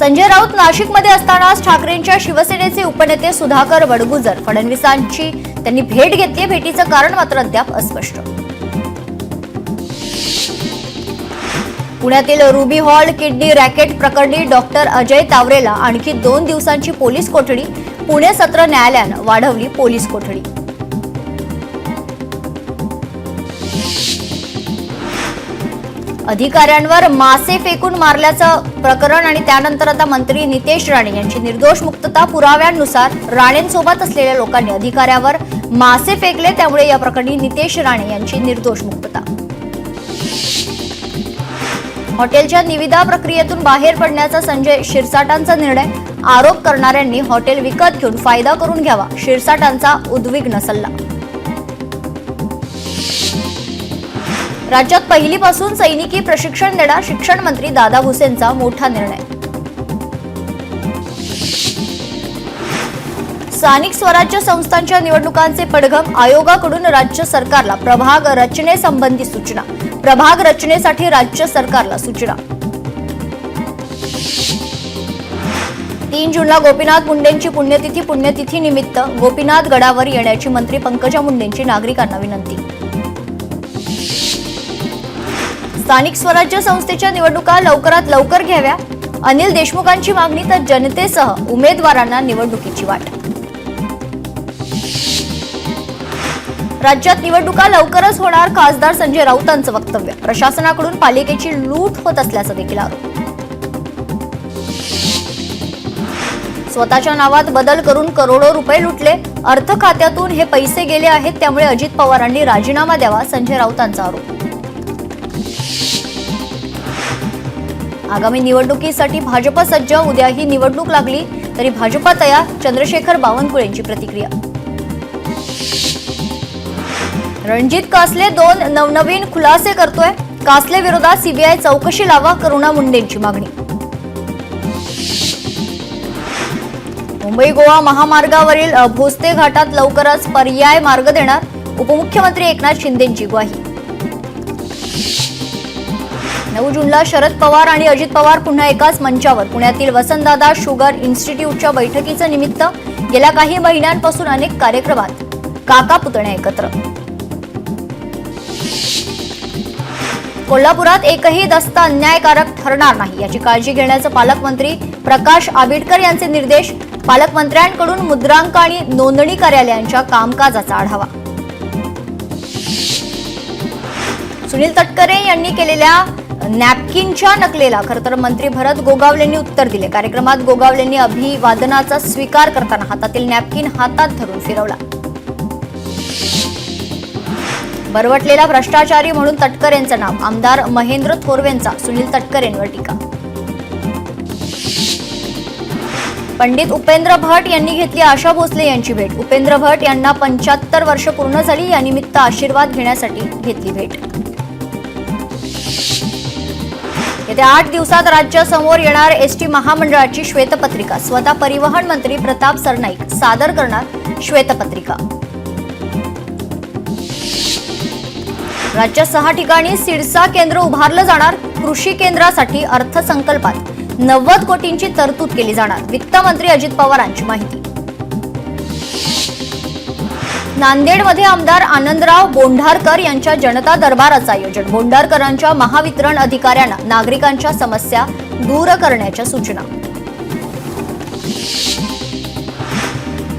संजय राऊत नाशिकमध्ये असतानाच ठाकरेंच्या शिवसेनेचे उपनेते सुधाकर बडगुजर फडणवीसांची त्यांनी भेट घेतली। भेटीचं कारण मात्र अद्याप अस्पष्ट। पुण्यातील रुबी हॉल किडनी रॅकेट प्रकरणी डॉक्टर अजय तावरेला आणखी 2 दिवसांची पोलीस कोठडी। पुणे सत्र न्यायालयानं वाढवली पोलीस कोठडी। अधिकाऱ्यांवर मासे फेकून मारल्याचं प्रकरण आणि त्यानंतर आता मंत्री नितेश राणे यांची निर्दोष मुक्तता। पुराव्यांनुसार राणेंसोबत असलेल्या लोकांनी अधिकाऱ्यावर मासे फेकले, त्यामुळे या प्रकरणी नितेश राणे यांची निर्दोष मुक्तता। हॉटेलच्या निविदा प्रक्रियेतून बाहेर पडण्याचा संजय शिरसाटांचा निर्णय। आरोप करणाऱ्यांनी हॉटेल विकत घेऊन फायदा करून घ्यावा, शिरसाटांचा उद्विग्न सल्ला। राज्यात पहिलीपासून सैनिकी प्रशिक्षण देणार शिक्षण मंत्री दादा भुसेंचा मोठा निर्णय। स्थानिक स्वराज्य संस्थांच्या निवडणुकांचे पडघम। आयोगाकडून राज्य सरकारला प्रभाग रचनेसंबंधी सूचना। प्रभाग रचनेसाठी राज्य सरकारला सूचना। 3 जूनला गोपीनाथ मुंडेंची पुण्यतिथी। पुण्यतिथी निमित्त गोपीनाथ गडावर येण्याची मंत्री पंकजा मुंडेंची नागरिकांना विनंती। स्थानिक स्वराज्य संस्थेच्या निवडणुका लवकरात लवकर घ्याव्या, अनिल देशमुखांची मागणी। तर जनतेसह उमेदवारांना निवडणुकीची वाट। राज्यात निवडणुका लवकरच होणार, खासदार संजय राऊतांचं वक्तव्य। प्रशासनाकडून पालिकेची लूट होत असल्याचा देखील आरोप। स्वतःच्या नावात बदल करून करोडो रुपये लुटले, अर्थ खात्यातून हे पैसे गेले आहेत, त्यामुळे अजित पवारांनी राजीनामा द्यावा, संजय राऊतांचा आरोप। आगामी निवडणुकीसाठी भाजप सज्ज। उद्या ही निवडणूक लागली तरी भाजप तयार, चंद्रशेखर बावनकुळेंची प्रतिक्रिया। रणजित कासले 2 नवनवीन खुलासे करतोय। कासले विरोधात सीबीआय चौकशी लावा, करुणा मुंडेंची मागणी। मुंबई गोवा महामार्गावरील भोसते घाटात लवकरच पर्याय मार्ग देणार, उपमुख्यमंत्री एकनाथ शिंदेंची ग्वाही। 9 जूनला शरद पवार आणि अजित पवार पुन्हा एकाच मंचावर। पुण्यातील वसंतदादा शुगर इन्स्टिट्यूटच्या बैठकीचं निमित्त। गेल्या काही महिन्यांपासून अनेक कार्यक्रमात काका पुतण्या एकत्र। कोल्हापुरात एकही दस्त अन्यायकारक ठरणार नाही याची काळजी घेण्याचं पालकमंत्री प्रकाश आंबेडकर यांचे निर्देश। पालकमंत्र्यांकडून मुद्रांक आणि नोंदणी कार्यालयांच्या कामकाजाचा आढावा। सुनील तटकरे यांनी केलेल्या नॅपकिनच्या नकलेला खरं तर मंत्री भरत गोगावलेंनी उत्तर दिले। कार्यक्रमात गोगावलेंनी अभिवादनाचा स्वीकार करताना हातातील नॅपकिन हातात धरून फिरवला। बरवटलेला भ्रष्टाचारी म्हणून तटकरेंचं नाव। आमदार महेंद्र थोरवेंचा सुनील तटकरेंवर टीका। पंडित उपेंद्र भट यांनी घेतली आशा भोसले यांची भेट। उपेंद्र भट यांना 75 वर्ष पूर्ण झाली, या निमित्त आशीर्वाद घेण्यासाठी घेतली भेट। येत्या 8 दिवसात राज्यासमोर येणार एसटी महामंडळाची श्वेतपत्रिका। स्वतः परिवहन मंत्री प्रताप सरनाईक सादर करणार श्वेतपत्रिका। राज्यात 6 ठिकाणी सिडसा केंद्र उभारलं जाणार। कृषी केंद्रासाठी अर्थसंकल्पात 90 कोटींची तरतूद केली जाणार, वित्तमंत्री अजित पवारांची माहिती। नांदेडमध्ये आमदार आनंदराव बोंढारकर यांच्या जनता दरबाराचं आयोजन। बोंढारकरांच्या महावितरण अधिकाऱ्यांना नागरिकांच्या समस्या दूर करण्याच्या सूचना।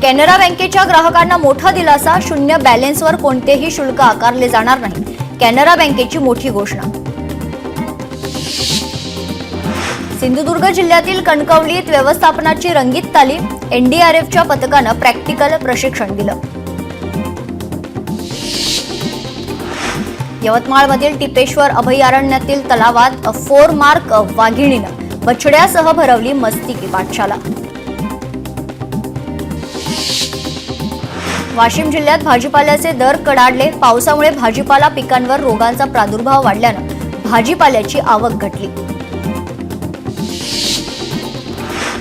कॅनरा बँकेच्या ग्राहकांना मोठा दिलासा। शून्य बॅलन्सवर कोणतेही शुल्क आकारले जाणार नाही, कॅनरा बँकेची मोठी घोषणा। सिंधुदुर्ग जिल्ह्यातील कणकवलीत व्यवस्थापनाची रंगीत तालीम। एनडीआरएफच्या पथकानं प्रॅक्टिकल प्रशिक्षण दिलं। यवतमाळमधील टिपेश्वर अभयारण्यातील तलावात 4 मार्क वाघिणीनं बछड्यासह भरवली मस्तिकी पाठशाला। वाशिम जिल्ह्यात भाजीपाल्याचे दर कडाडले। पावसामुळे भाजीपाला पिकांवर रोगांचा प्रादुर्भाव वाढल्यानं भाजीपाल्याची आवक घटली।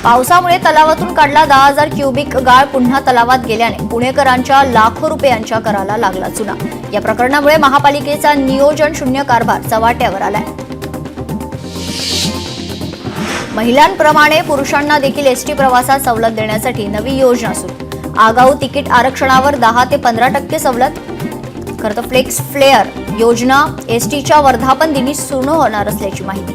पावसामुळे तलावातून काढला 10,000 क्युबिक गाळ पुन्हा तलावात गेल्याने पुणेकरांच्या लाखो रुपयांच्या कराला लागला चुना। या प्रकरणामुळे महापालिकेचा नियोजन शून्य कारभार चव्हाट्यावर आलाय। महिलांप्रमाणे पुरुषांना देखील एसटी प्रवासात सवलत देण्यासाठी नवी योजना सुरू। आगाऊ तिकीट आरक्षणावर 10 ते 15% सवलत। खरं तर फ्लेक्स फ्लेअर योजना एसटीच्या वर्धापन दिनी सुरू होणार असल्याची माहिती।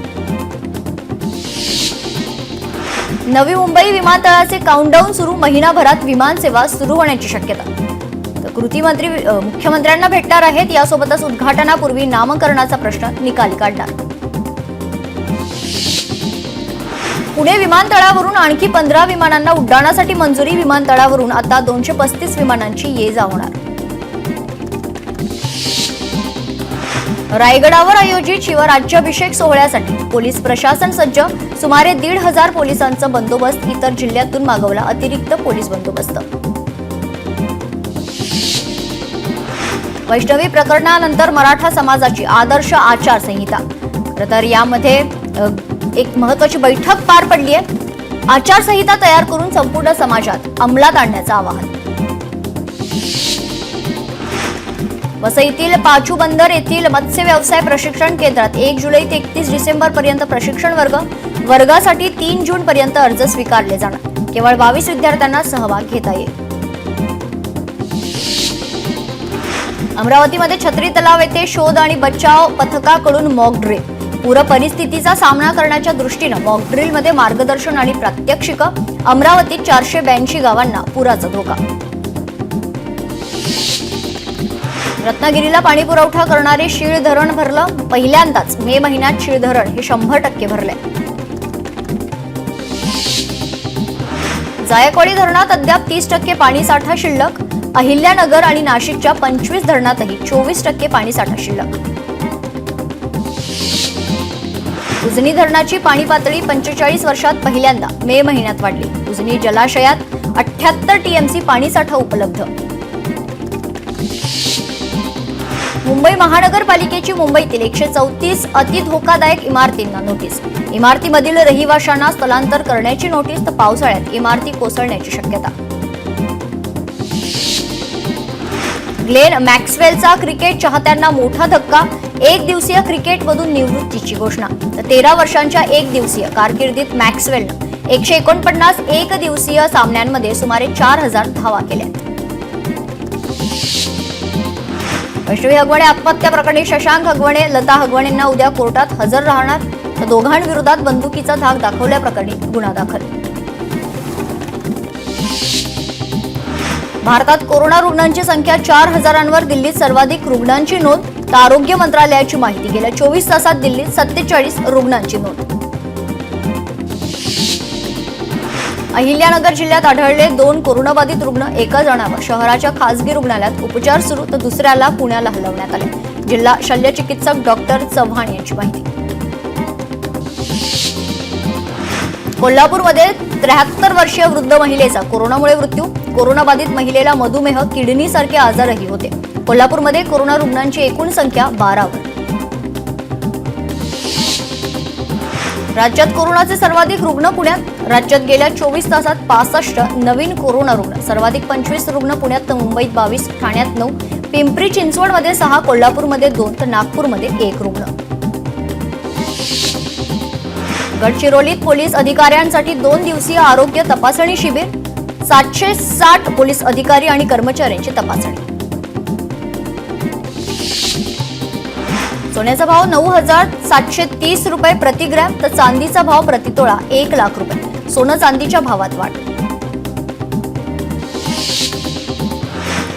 नवी मुंबई विमानतळाचे काउंटडाऊन सुरू, महिनाभरात विमान सेवा सुरू होण्याची शक्यता। तर कृती मंत्री मुख्यमंत्र्यांना भेटणार आहेत, यासोबतच उद्घाटनापूर्वी नामकरणाचा प्रश्न निकाली काढणार। पुणे विमानतळावरून आणखी 15 विमानांना उड्डाणासाठी मंजुरी। विमानतळावरून आता 235 विमानांची ये-जा होणार। रायगडावर आयोजित शिवराज्याभिषेक सोहळ्यासाठी पोलीस प्रशासन सज्ज। सुमारे 1,500 पोलिसांचा बंदोबस्त। इतर जिल्ह्यातून मागवला अतिरिक्त पोलीस बंदोबस्त। वैष्णवी प्रकरणानंतर मराठा समाजाची आदर्श आचारसंहिता। तर यामध्ये एक महत्त्वाची बैठक पार पडली आहे। आचारसंहिता तयार करून संपूर्ण समाजात अंमलात आणण्याचं आवाहन। वसईतील पाचू बंदर येथील मत्स्य व्यवसाय प्रशिक्षण केंद्रात 1 जुलै ते 31 डिसेंबर पर्यंत प्रशिक्षण वर्गासाठी 3 जून पर्यंत अर्ज स्वीकारले जाणार। केवळ 22 विद्यार्थ्यांना सहभाग घेता येईल। अमरावतीमध्ये छत्री तलाव येथे शोध आणि बचाव पथकाकडून मॉक ड्रिल। पूर परिस्थितीचा सामना करण्याच्या दृष्टीने मॉक ड्रिल मध्ये मार्गदर्शन आणि प्रात्यक्षिक। अमरावतीत 482 गावांना पुराचा धोका। रत्नागिरीला पाणी पुरवठा करणारे शीळ धरण भरलं। पहिल्यांदाच मे महिन्यात शीळ धरण हे 100% भरले। जायकवाडी धरणात अद्याप 30% पाणीसाठा शिल्लक। अहिल्यानगर आणि नाशिकच्या 25 धरणातही 24% पाणीसाठा शिल्लक। उजनी धरणाची पाणी पातळी 45 वर्षात पहिल्यांदा मे महिन्यात वाढली। उजनी जलाशयात 78 टीएमसी पाणीसाठा उपलब्ध। मुंबई महानगरपालिकेची मुंबईतील 134 अति धोकादायक इमारतींना नोटीस। इमारतीमधील रहिवाशांना स्थलांतर करण्याची नोटीस। तर पावसाळ्यात इमारती कोसळण्याची शक्यता। ग्लेन मॅक्सवेलचा क्रिकेट चाहत्यांना मोठा धक्का। 1 दिवसीय क्रिकेटमधून निवृत्तीची घोषणा। तर 13 वर्षांच्या 1 दिवसीय कारकिर्दीत मॅक्सवेलनं 149 एक दिवसीय सामन्यांमध्ये सुमारे 4000 धावा केल्या। वैष्णवी हगवणे आत्महत्या प्रकरणी शशांक हगवणे, लता हगवणेंना उद्या कोर्टात हजर राहणार। तर दोघांविरोधात बंदुकीचा धाक दाखवल्याप्रकरणी गुन्हा दाखल। भारतात कोरोना रुग्णांची संख्या 4000वर। दिल्लीत सर्वाधिक रुग्णांची नोंद। तर आरोग्य मंत्रालयाची माहिती, गेल्या 24 तासात दिल्लीत 47 रुग्णांची नोंद। अहिल्यानगर जिल्ह्यात आढळले 2 कोरोनाबाधित रुग्ण। एका जणावर शहराच्या खासगी रुग्णालयात उपचार सुरू, तर दुसऱ्याला पुण्याला हलवण्यात आले। जिल्हा शल्यचिकित्सक डॉक्टर चव्हाण यांची माहिती। कोल्हापूरमध्ये 73 वर्षीय वृद्ध महिलेचा कोरोनामुळे मृत्यू। कोरोनाबाधित महिलेला मधुमेह, किडनी सारखे आजारही होते। कोल्हापूरमध्ये कोरोना रुग्णांची एकूण संख्या 12वर। राज्यात कोरोनाचे सर्वाधिक रुग्ण पुण्यात। राज्यात गेल्या 24 तासात 65 नवीन कोरोना रुग्ण। सर्वाधिक 25 रुग्ण पुण्यात, तर मुंबईत 22, ठाण्यात 9, पिंपरी चिंचवडमध्ये 6, कोल्हापूरमध्ये 2, तर नागपूरमध्ये 1 रुग्ण। गडचिरोलीत पोलीस अधिकाऱ्यांसाठी 2 दिवसीय आरोग्य तपासणी शिबिर। 760 पोलीस अधिकारी आणि कर्मचाऱ्यांची तपासणी। सोन्याचा भाव 9,730 रुपये प्रति ग्रॅम, तर चांदीचा भाव प्रतितोळा 1 लाख रुपये। सोनं चांदीच्या भावात वाढ।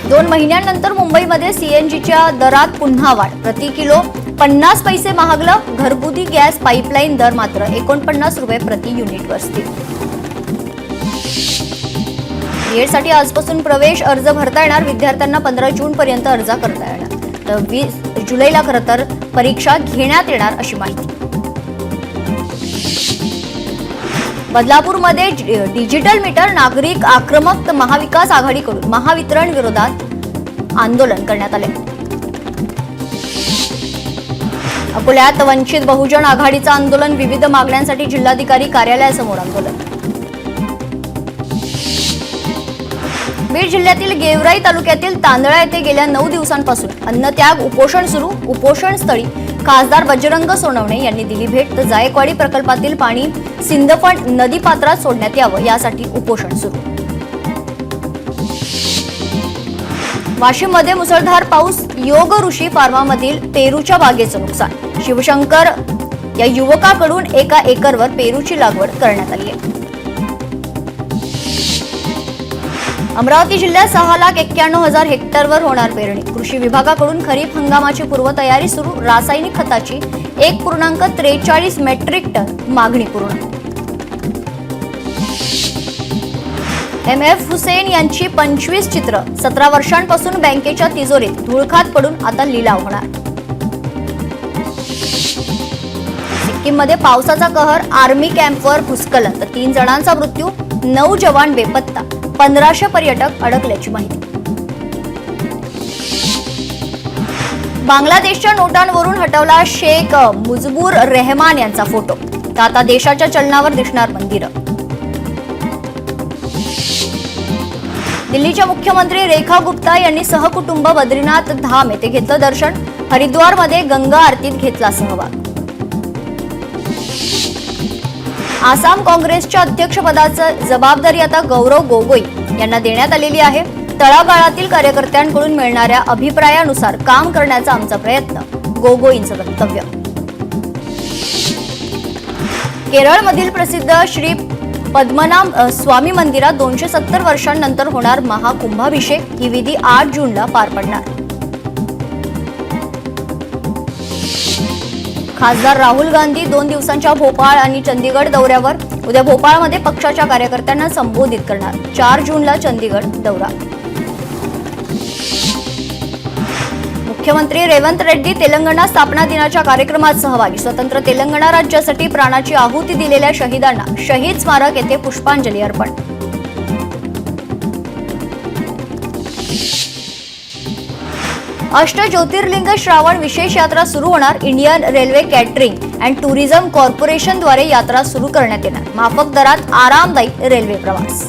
2 महिन्यांनंतर मुंबईमध्ये सीएनजीच्या दरात पुन्हा वाढ। प्रति किलो 50 पैसे महागलं। घरगुती गॅस पाईपलाईन दर मात्र 49 रुपये प्रति युनिटवर स्थिर। बीएडसाठी आजपासून प्रवेश अर्ज भरता येणार। विद्यार्थ्यांना 15 जून पर्यंत अर्ज करता येणार। तर 20 जुलैला खरं तर परीक्षा घेण्यात येणार अशी माहिती। बदलापूरमध्ये डिजिटल मीटर नागरिक आक्रमक। तर महाविकास आघाडीकडून महावितरण विरोधात आंदोलन करण्यात आले। अकोल्यात वंचित बहुजन आघाडीचं आंदोलन। विविध मागण्यांसाठी जिल्हाधिकारी कार्यालयासमोर आंदोलन। बीड जिल्ह्यातील गेवराई तालुक्यातील तांदळा येथे गेल्या 9 दिवसांपासून अन्नत्याग उपोषण सुरू. उपोषण स्थळी खासदार बजरंग सोनवणे यांनी दिली भेट. तर जायकवाडी प्रकल्पातील पाणी सिंदफण नदी पात्रात सोडण्यात यावं यासाठी उपोषण सुरू. वाशिममध्ये मुसळधार पाऊस. योग ऋषी फार्मामधील पेरूच्या बागेचं नुकसान. शिवशंकर या युवकाकडून 1 एकरवर पेरूची लागवड करण्यात आली आहे. अमरावती जिल्ह्यात 6,91,000 हेक्टरवर होणार पेरणी. कृषी विभागाकडून खरीप हंगामाची पूर्वतयारी सुरू. रासायनिक खताची 1.43 मेट्रिक टन मागणी पूर्ण. MF हुसेन यांची 25 चित्र. 17 वर्षांपासून बँकेच्या तिजोरीत धुळखात पडून आता लिलाव होणार. सिक्कीममध्ये पावसाचा कहर. आर्मी कॅम्पवर भूस्खलन. तर 3 जणांचा मृत्यू, 9 जवान बेपत्ता. 1500 पर्यटक अडकल्याची माहिती. बांगलादेशच्या नोटांवरून हटवला शेख मुजबूर रेहमान यांचा फोटो. तर आता देशाच्या चलनावर दिसणार मंदिरं. दिल्लीच्या मुख्यमंत्री रेखा गुप्ता यांनी सहकुटुंब बद्रीनाथ धाम येथे घेतलं दर्शन. हरिद्वारमध्ये गंगा आरतीत घेतला सहभाग. आसाम काँग्रेसच्या अध्यक्षपदाची जबाबदारी आता गौरव गोगोई यांना देण्यात आलेली आहे. तळागाळातील कार्यकर्त्यांकडून मिळणाऱ्या अभिप्रायानुसार काम करण्याचा आमचा प्रयत्न, गोगोईंचं वक्तव्य. केरळमधील प्रसिद्ध श्री पद्मनाभ स्वामी मंदिरात 270 वर्षांनंतर होणार महाकुंभाभिषेक. ही विधी 8 जूनला पार पडणार. खासदार राहुल गांधी 2 दिवसांच्या भोपाळ आणि चंदीगड दौऱ्यावर. उद्या भोपाळमध्ये पक्षाच्या कार्यकर्त्यांना संबोधित करणार. 4 जूनला चंदीगड दौरा. मुख्यमंत्री रेवंत रेड्डी तेलंगणा स्थापना दिनाच्या कार्यक्रमात सहभागी. स्वतंत्र तेलंगणा राज्यासाठी प्राणाची आहुती दिलेल्या शहीदांना शहीद स्मारक येथे पुष्पांजली अर्पण. अष्टज्योतिर्लिंग श्रावण विशेष यात्रा सुरू होणार. Indian railway catering and tourism कॉर्पोरेशनद्वारे यात्रा सुरू करण्यात येणार. माफक दरात आरामदायी रेल्वे प्रवास.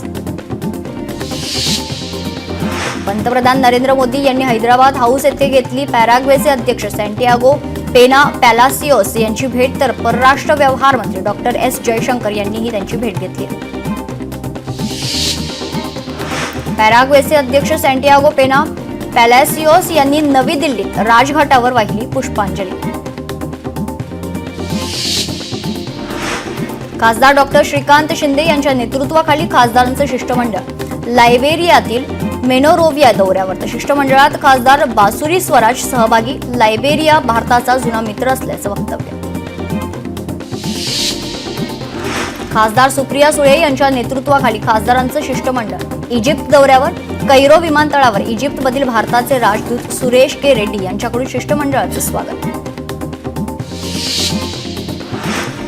पंतप्रधान नरेंद्र मोदी यांनी हैदराबाद हाऊस येथे घेतली पॅराग्वेचे अध्यक्ष सॅन्टियागो पेना पॅलासियोस यांची भेट. तर परराष्ट्र व्यवहार मंत्री डॉक्टर S जयशंकर यांनीही त्यांची भेट घेतली. पॅराग्वेचे अध्यक्ष सॅन्टियागो पेना पॅलासियोस यांनी नवी दिल्लीत राजघाटावर वाहिली पुष्पांजली. खासदार डॉक्टर श्रीकांत शिंदे यांच्या नेतृत्वाखाली खासदारांचं शिष्टमंडळ लायबेरियातील मेनोरोविया दौऱ्यावर. तर शिष्टमंडळात खासदार बासुरी स्वराज सहभागी. लायबेरिया भारताचा जुना मित्र असल्याचं वक्तव्य. खासदार सुप्रिया सुळे यांच्या नेतृत्वाखाली खासदारांचं शिष्टमंडळ इजिप्त दौऱ्यावर. कैरो विमानतळावर इजिप्तमधील भारताचे राजदूत सुरेश के रेड्डी यांच्याकडून शिष्टमंडळाचं स्वागत.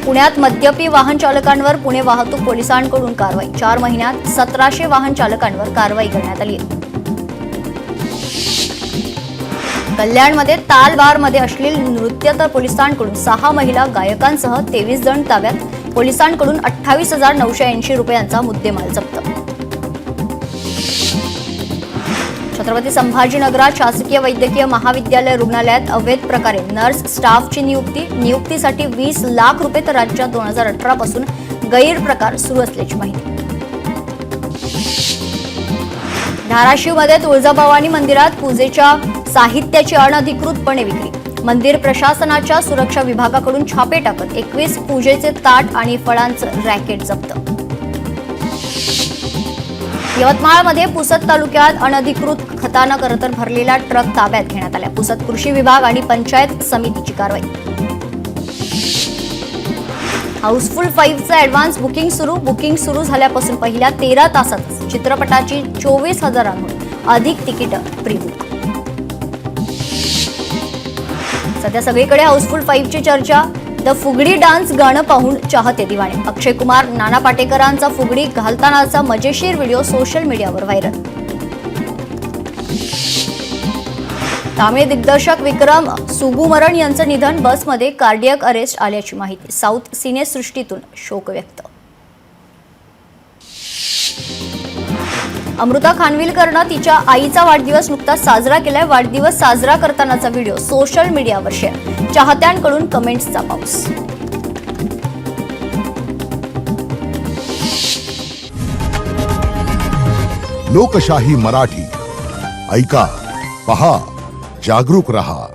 पुण्यात मद्यपी वाहन चालकांवर पुणे वाहतूक पोलिसांकडून कारवाई. 4 महिन्यात 1700 वाहन चालकांवर कारवाई करण्यात आली. कल्याणमध्ये तालबारमध्ये अश्लील नृत्य. तर पोलिसांकडून 6 महिला गायकांसह 23 जण ताब्यात. पोलिसांकडून 28,980 रुपयांचा मुद्देमाल जप्त. छत्रपती संभाजीनगरात शासकीय वैद्यकीय महाविद्यालय रुग्णालयात अवैध प्रकारे नर्स स्टाफची नियुक्तीसाठी 20 लाख रुपये. तर राज्यात 2018 पासून गैरप्रकार सुरू असल्याची माहिती. धाराशिवमध्ये तुळजाभवानी मंदिरात पूजेच्या साहित्याची अनधिकृतपणे विक्री. मंदिर प्रशासनाच्या सुरक्षा विभागाकडून छापे टाकत 21 पूजेचे ताट आणि फळांचं रॅकेट जप्त. यवतमाळमध्ये पुसद तालुक्यात अनधिकृत खतानं करतर भरलेला ट्रक ताब्यात घेण्यात आला. पुसद कृषी विभाग आणि पंचायत समितीची कारवाई. हाऊसफुल 5चं ऍडव्हान्स बुकिंग सुरू. बुकिंग सुरू झाल्यापासून पहिल्या 13 तासातच चित्रपटाची 24,000हून अधिक तिकीटं प्रीबुक. सध्या सगळीकडे हाऊसफुल 5ची चर्चा. द फुगडी डान्स गाणं पाहून चाहते दिवाणे. अक्षय कुमार नाना पाटेकरांचा फुगडी घालतानाचा मजेशीर व्हिडिओ सोशल मीडियावर व्हायरल. तामिळ दिग्दर्शक विक्रम सुगुमरन यांचं निधन. बसमध्ये कार्डियक अरेस्ट आल्याची माहिती. साऊथ सिनेसृष्टीतून शोक व्यक्त. अमृता खानविलकरनं तिच्या आईचा वाढदिवस नुकताच साजरा केलाय. वाढदिवस साजरा करतानाचा व्हिडिओ सोशल मीडियावर शेअर. चाहत्यांकडून कमेंट्सचा पाऊस. लोकशाही मराठी ऐका, पहा, जागरूक रहा.